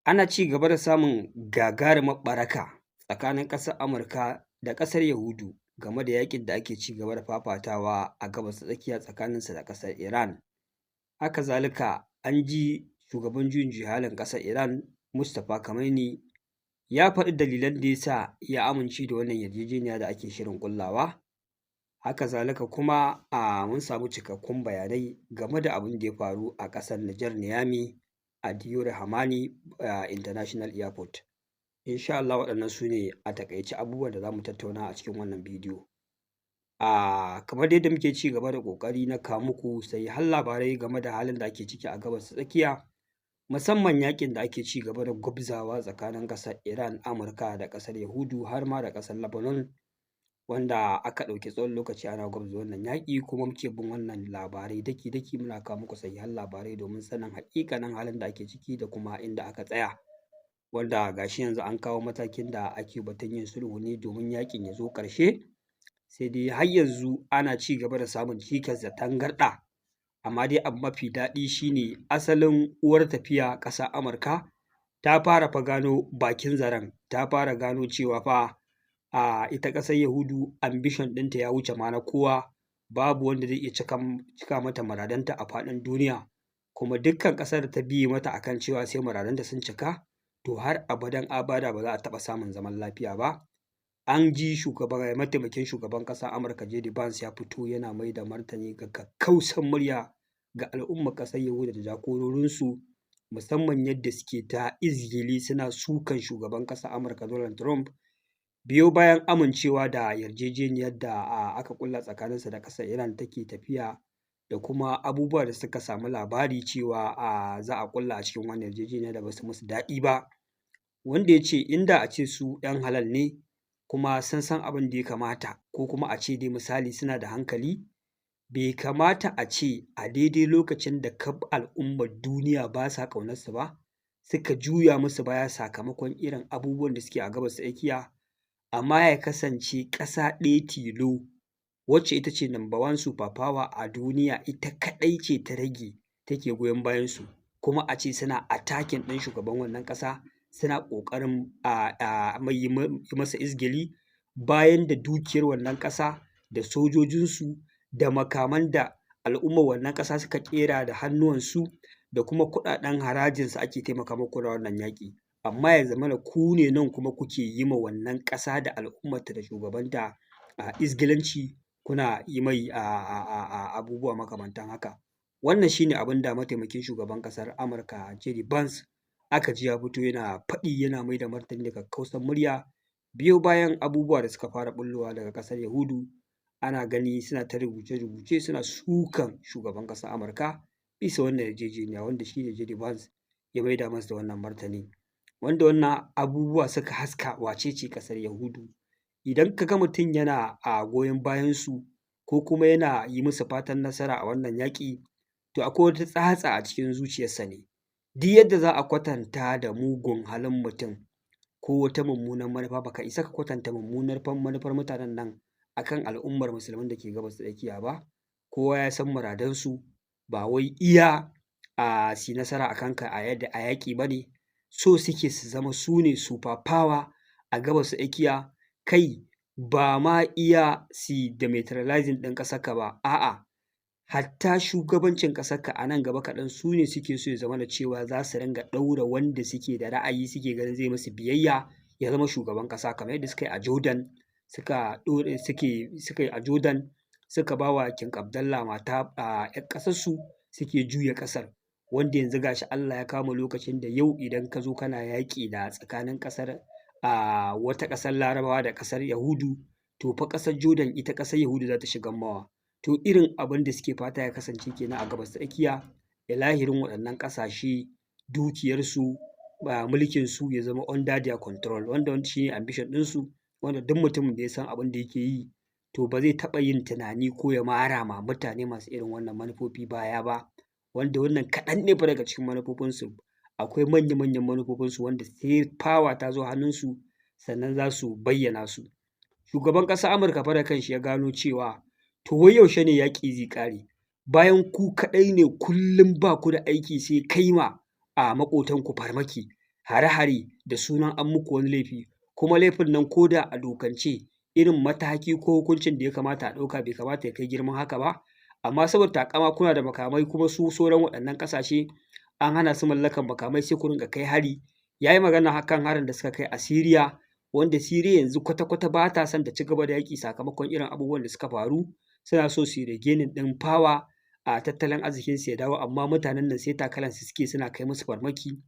Ana ci gaba da samun gagarumar ɓaraka tsakanin ƙasar Amurka da ƙasar Yahudu game da yaƙin da ake ci gaba da fafatawa a Gabas ta Tsakiya tsakaninsu da ƙasar Iran. Haka zalika an ji shugaban juyin juya halin ƙasar Iran Mustapha Khamenei ya faɗi dalilan da ya sa ya amince da wannan yarjejeniya da ake shirin ƙullawa. Haka zalika kuma mun samu cikakkun bayanai game da abin da ya faru a ƙasar Nijar Niyami a Diore Hamani International Airport. Insha Allah waɗannan su ne a taƙaice abubuwan da za mu tattauna a cikin wannan bidiyo. Kamar yadda muke ci gaba da ƙoƙari na kawo muku sahihan labarai game da halin da ake ciki a Gabas ta Tsakiya, musamman yaƙin da ake ci gaba da gwabzawa tsakanin ƙasar Iran, Amurka da ƙasar Yahudu har ma da ƙasar Lebanon, wanda aka ɗauki tsawon lokaci ana gwabza wannan yaƙi, kuma muke bin wannan labarai daki-daki muna kawo muku sahihan labarai domin sanin haƙiƙanin halin da ake ciki da kuma inda aka tsaya. Wanda ga shi yanzu an kawo matakin da ake batun yin sulhu ne domin yaƙin ya zo ƙarshe, sai dai har yanzu ana ci gaba da samun cikas da tangarɗa. Amma dai abu mafi daɗi shi ne asalin uwar tafiya ƙasar Amurka ta fara fa gano bakin zaren, ta fara gano cewa fa ita ƙasar Yahudu ambition ɗinta ya wuce ma na kowa, babu wanda zai iya cika mata muradanta a faɗin duniya, kuma dukkan ƙasar da ta biye mata akan cewa sai muradanta sun cika, to har abadan abada ba za a taɓa samun zaman lafiya ba. An ji mataimakin shugaban ƙasar Amurka JD Vance ya fito yana mai da martani ga kakkausan murya ga al'ummar ƙasar Yahudu da jagororinsu, musamman yadda suke ta izgili suna sukan shugaban ƙasar Amurka Donald Trump, biyo bayan amincewa da yarjejeniyar da aka ƙulla tsakaninsa da ƙasar Iran take tafiya, da kuma abubuwa da suka samu labari cewa za a ƙulla a cikin wannan yarjejeniya da ba su musu daɗi ba, wanda ya ce inda a ce su 'yan halal ne kuma sun san abin da ya kamata, ko kuma a ce dai misali suna da hankali, bai kamata a ce a daidai lokacin da kaf al'ummar duniya ba sa ƙaunarsu ba, suka juya musu baya sakamakon irin abubuwan da suke a Gabas ta Tsakiya, amma ya kasance ƙasa ɗaya tilo wacce ita ce number one super power a duniya, ita kaɗai ce ta rage take goyon bayansu, kuma a ce suna attacking ɗin shugaban wannan ƙasa, suna ƙoƙarin yi masa izgili, bayan da dukiyar wannan ƙasa da sojojinsu da makaman da al'ummar wannan ƙasa suka ƙera da hannuwansu da kuma kuɗaɗen harajinsu ake taimaka muku da wannan yaƙi. Amma ya zamana ku ne nan kuma kuke yi ma wannan ƙasa da al'ummarta da shugabanta izgilanci, kuna yi mai abubuwa makamantan haka. Wannan shi ne abin da mataimakin shugaban ƙasar Amurka JD Vance aka ji ya fito yana faɗi, yana mai da martani da kakkausan murya, biyo bayan abubuwa da suka fara ɓullowa daga ƙasar Yahudu. Ana gani suna ta rubuce-rubuce suna sukan shugaban ƙasar Amurka bisa wannan yarjejeniya, wanda shi ne JD Vance ya maida masa da wannan martani, wanda wannan abubuwa suka haska wace ce ƙasar Yahudu. Idan ka ga mutum yana goyon bayansu ko kuma yana yi musu fatan nasara a wannan yaƙi, to akwai wata tsatsa a cikin zuciyarsa ne. Duk yadda za a kwatanta da mugun halin mutum ko wata mummunar manufa, baka isa ka kwatanta mummunar manufar mutanen nan akan al'ummar musulmin da ke Gabas ta Tsakiya ba. Kowa ya san muradansu ba wai iya su nasara a kanka a yaƙi ba ne, so suke su zama su ne super power a Gabas ta Tsakiya, kai ba ma iya su demilitarizing ɗin ƙasarka ba, a'a hatta shugabancin ƙasarka a nan gaba kaɗan su ne suke so ya zamana cewa za su ringa ɗaura wanda suke da ra'ayi suke ganin zai musu biyayya ya zama shugaban ƙasa, kamar yadda suka yi a Jordan, suka yi a Jordan, suka ba wa King Abdallah mata 'yar ƙasarsu suke juya ƙasar, wanda yanzu ga shi Allah ya kawo mu lokacin da yau idan ka zo kana yaƙi da tsakanin ƙasar wata ƙasar Larabawa da ƙasar Yahudu, to fa ƙasar Jordan ita ƙasar Yahudu za ta shigan mawa. To irin abin da suke fata ya kasance kenan a Gabas ta Tsakiya, ilahirin waɗannan ƙasashe dukiyarsu mulkinsu ya zama under their control, wanda shi ne ambition ɗinsu, wanda duk mutumin da ya san abin da yake yi to ba zai taɓa yin tunani ko ya mara ma mutane masu irin wannan manufofi baya ba, wanda wannan kaɗan ne fa daga cikin manufofinsu. Akwai manya-manyan manufofinsu wanda sai power ta zo hannunsu sannan za su bayyana su. Shugaban ƙasar Amurka fa da kanshi ya gano cewa to wai yaushe ne yaƙi zai ƙare, bayan ku kaɗai ne kullum ba ku da aiki sai kai ma maƙotanku farmaki, hare-hare da sunan an muku wani laifi, kuma laifin nan ko da a dokance irin mataki ko hukuncin da ya kamata a ɗauka bai kamata ya kai girman haka ba, amma saboda taƙama kuna da makamai kuma su sauran waɗannan ƙasashe an hana su mallakan makamai sai ku rinƙa kai hari. Ya yi magana kan harin da suka kai a Siriya, wanda Siriya yanzu kwata-kwata ba ta son ta ci gaba da yaƙi sakamakon irin abubuwan da suka faru, suna so su yi regaining ɗin power a tattalin arzikinsu ya dawo, amma mutanen nan sai takalansu suke suna kai musu farmaki.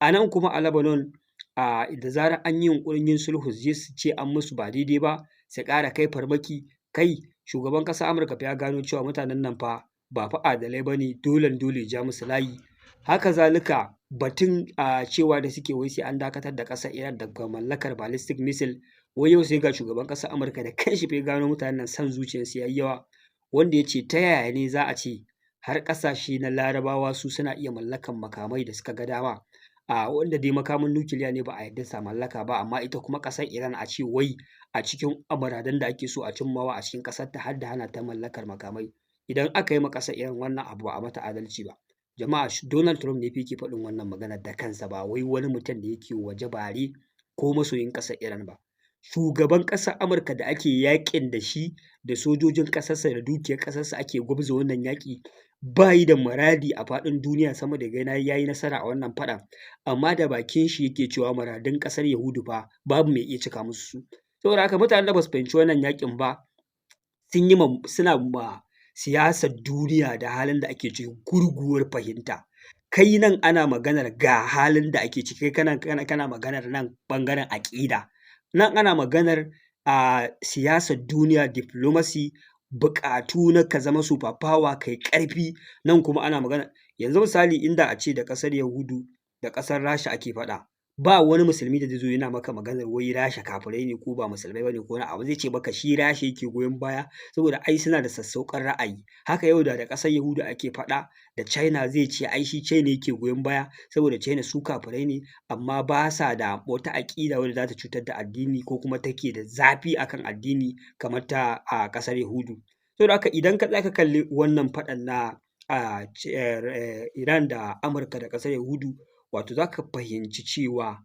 A nan kuma a Lebanon da zarar an yi yunƙurin yin sulhu su je su ce an musu ba daidai ba, su ƙara kai farmaki. Kai shugaban ƙasar Amurka fa ya gano cewa mutanen nan fa ba fa adalai ba ne, dole ya ja musu layi. Haka zalika batun cewa da suke wai sai an dakatar da ƙasar Iran daga mallakar ballistic missile, wai yau sai ga shugaban ƙasar Amurka da kanshi fa ya gano mutanen nan son zuciyarsu ya yi yawa, wanda ya ce ta yaya ne za a ce har ƙasashe na Larabawa su suna iya mallakan makamai da suka ga dama, wanda dai makamin nukiliya ne ba a yarda su mallaka ba, amma ita kuma ƙasar Iran a ce wai a cikin muradan da ake so a cimmawa a cikin ƙasarta har da hana ta mallakar makamai. Idan aka yi ma ƙasar Iran wannan abu ba a mata adalci ba. Jama'a Donald Trump ne fa yake faɗin wannan maganar da kansa, ba wai wani mutum da yake waje bare ko masoyin ƙasar Iran ba. Shugaban ƙasar Amurka da ake yaƙin da shi da sojojin ƙasarsa da dukiyar ƙasarsa ake gwabza wannan yaƙi, ba yi da muradi a faɗin duniya sama da ya yi nasara a wannan faɗan, amma da bakin shi yake cewa muradun ƙasar Yahudu fa babu mai iya cika musu su. Saboda haka mutanen da ba su fahimci wannan yaƙin ba suna ma siyasar duniya da halin da ake ciki gurguwar fahimta. Kai nan ana maganar ga halin da ake ciki, kana maganar nan ɓangaren aƙida. Nan ana maganar siyasar duniya, diplomacy, buƙatu na ka zama super power kai ƙarfi. Nan kuma ana magana yanzu misali inda a ce da ƙasar Yahudu da ƙasar Rasha ake faɗa, ba wani musulmi da zai zo yana maka maganar wai Rasha kafirai ne ko ba musulmai ba ne ko wani abu, zai ce maka shi Rasha yake goyon baya saboda ai suna da sassauƙan ra'ayi. Haka yau da ƙasar Yahudu ake faɗa da China, zai ce ai shi China yake goyon baya saboda China su kafirai ne, amma ba sa da wata aƙida wadda za ta cutar da addini ko kuma take da zafi akan addini kamar ta ƙasar Yahudu. Saboda haka idan ka tsaya ka kalli wannan faɗan na Iran da Amurka da ƙasar Yahudu, wato za ka fahimci cewa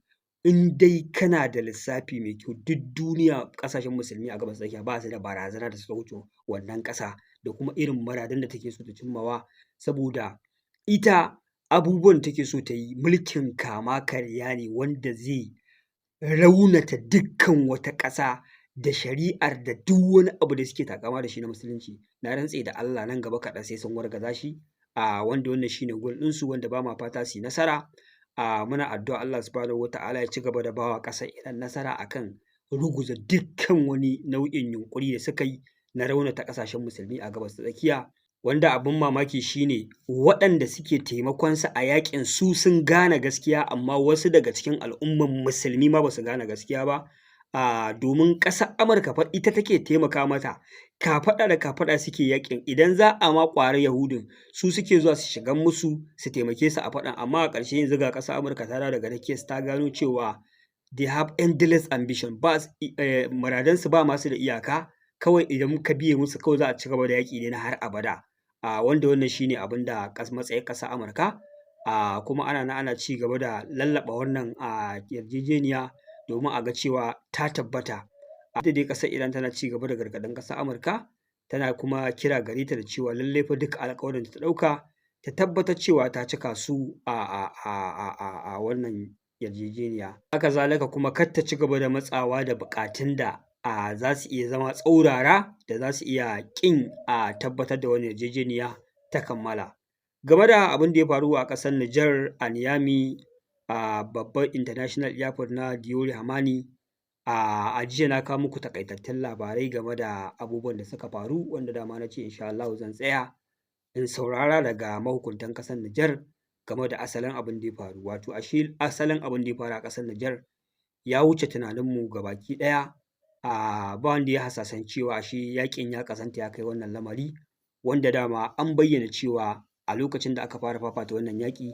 in dai kana da lissafi mai kyau, duk duniya ƙasashen musulmi a gabas ta tsakiya ba su da barazana da suka wuce wannan ƙasa da kuma irin muradan da take so ta cimmawa, saboda ita abubuwan da take so ta yi mulkin kama karya ne wanda zai raunata dukkan wata ƙasa da shari'ar da duk wani abu da suke takama da shi na musulunci. Na rantse da Allah nan gaba kaɗan sai sun wargaza shi, wanda wannan shine goal ɗinsu, wanda ba ma fata su yi nasara. Muna addu'a Allah subhanahu wata'ala ya ci gaba da bawa ƙasar Iran nasara akan ruguza dukkan wani nau'in yunƙuri da suka yi na raunata ƙasashen musulmi a gabas ta tsakiya, wanda abin mamaki shine waɗanda suke taimakon su a yaƙin su sun gane gaskiya, amma wasu daga cikin al'umman musulmi ma ba su gane gaskiya ba. Domin ƙasar Amurka fa ita take taimaka mata, kafaɗa da kafaɗa suke yaƙin. Idan za a ma ƙwari Yahudun, su suke zuwa su shigan musu su taimake su a faɗan, amma a ƙarshe yanzu ga ƙasar Amurka ta dawo daga rakiyarsu ta gano cewa they have endless ambition, muradansu ba masu da iyaka, kawai idan ka biye musu kawai za a ci gaba da yaƙi ne na har abada. Wanda wannan shine abin da matsayin ƙasar Amurka, kuma ana ci gaba da lallaɓa wannan yarjejeniya domin a ga cewa ta tabbata. Ita dai ƙasar Iran tana ci gaba da gargaɗin ƙasar Amurka, tana kuma kira gare ta da cewa lallai fa duk alƙawarin da ta ɗauka ta tabbatar cewa ta cika su a wannan yarjejeniya. Haka zalika kuma kar ta ci gaba da matsawa da buƙatun da za su iya zama tsaurara da za su iya ƙin tabbatar da wannan yarjejeniya ta kammala. Game da abin da ya faru a ƙasar Nijar a Niamey, babban international airport na Diori Hamani, a jiya na kawo muku taƙaitattun labarai game da abubuwan da suka faru, wanda dama na ce insha Allahu zan tsaya in saurara daga mahukuntan ƙasar Nijar game da asalin abin da ya faru. Wato ashe asalin abin da ya faru a ƙasar Nijar ya wuce tunaninmu gabaki ɗaya. Ba wanda ya hasasan cewa ashe yaƙin ya ƙazanta ya kai wannan lamari, wanda dama an bayyana cewa a lokacin da aka fara fafata wannan yaƙi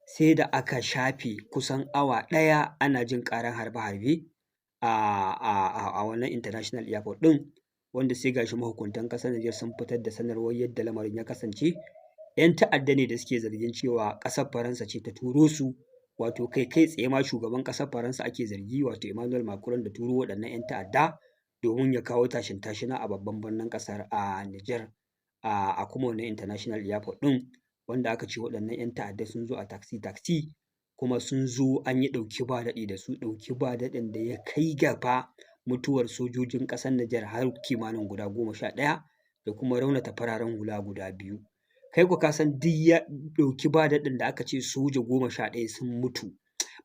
sai da aka shafe kusan awa ɗaya ana jin ƙaran harbe-harbe a wannan international airport ɗin, wanda sai gashi mahukuntan ƙasar Nijar sun fitar da sanarwar yadda lamarin ya kasance. 'Yan ta'adda ne da suke zargin cewa ƙasar Faransa ce ta turo su wato kai tsaye ma shugaban ƙasar Faransa ake zargi wato Emmanuel Macron da turo waɗannan 'yan ta'adda domin ya kawo tashin tashina a babban birnin ƙasar a Niger a kuma wannan international airport ɗin, wanda aka ce waɗannan 'yan ta'adda sun zo a taxi kuma sun zo an yi ɗauki ba daɗi da su, ɗauki ba daɗin da ya kai ga fa mutuwar sojojin ƙasar Niger har kimanin guda 11 da kuma raunata fararen hula guda 2. Kai ko ka san duk ɗauki ba daɗin da aka ce soja 11 sun mutu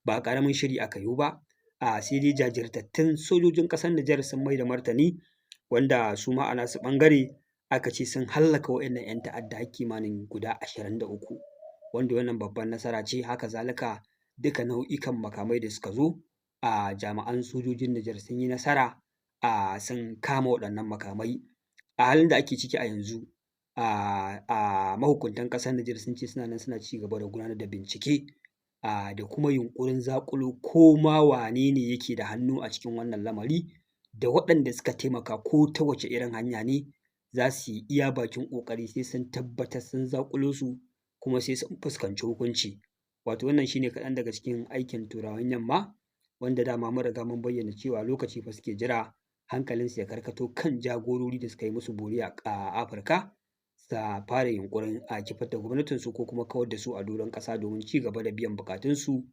ba ƙaramin shiri aka yo ba, sai dai jajirtattun sojojin ƙasar Niger sun mai da martani, wanda su ma a nasu ɓangare aka ce sun hallaka waɗannan 'yan ta'adda har kimanin guda 23, wanda wannan babban nasara ce. Haka zalika duka nau'ikan makamai da suka zo jami'an sojojin Niger sun yi nasara sun kama waɗannan makamai. A halin da ake ciki a yanzu mahukuntan ƙasar Niger sun ce suna nan suna ci gaba da gudanar da bincike da kuma yunƙurin zaƙulo ko ma wane ne yake da hannu a cikin wannan lamari, da waɗanda suka taimaka ko ta wace irin hanya ne za su yi iya bakin ƙoƙari sai sun tabbatar sun zaƙulo su kuma sai sun fuskanci hukunci. Wato wannan shi ne kaɗan daga cikin aikin Turawan yamma, wanda dama mun riga mun bayyana cewa lokaci fa suke jira hankalinsu ya karkato kan jagorori da suka yi musu bore a Afirka, su fara yunƙurin kifar da gwamnatinsu ko kuma kawar da su a doron ƙasa domin ci gaba da biyan buƙatunsu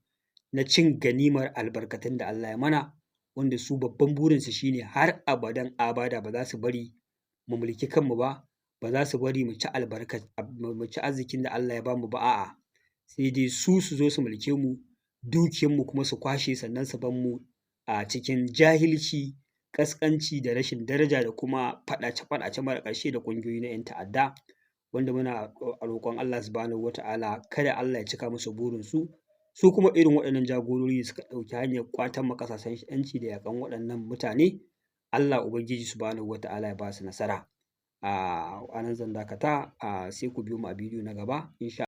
na cin ganimar albarkatun da Allah ya mana, wanda su babban burinsu shi ne har abadan abada ba za su bari mu mulki kanmu ba, ba za su bari mu ci arzikin da Allah ya ba mu ba, a'a sai dai su zo su mulke mu, dukiyarmu kuma su kwashe sannan su bar mu a cikin jahilci, ƙasƙanci da rashin daraja da kuma faɗace-faɗace mara ƙarshe da ƙungiyoyi na 'yan ta'adda, wanda muna roƙon Allah subhanahu wa ta'ala kada Allah ya cika musu burinsu. Su kuma irin waɗannan jagorori da suka ɗauki hanyar ƙwatan ma ƙasashen 'yanci da yaƙan waɗannan mutane, Allah Ubangiji subhanahu wa ta'ala ya ba su nasara. A nan zan dakata, sai ku biyo mu a bidiyo na gaba insha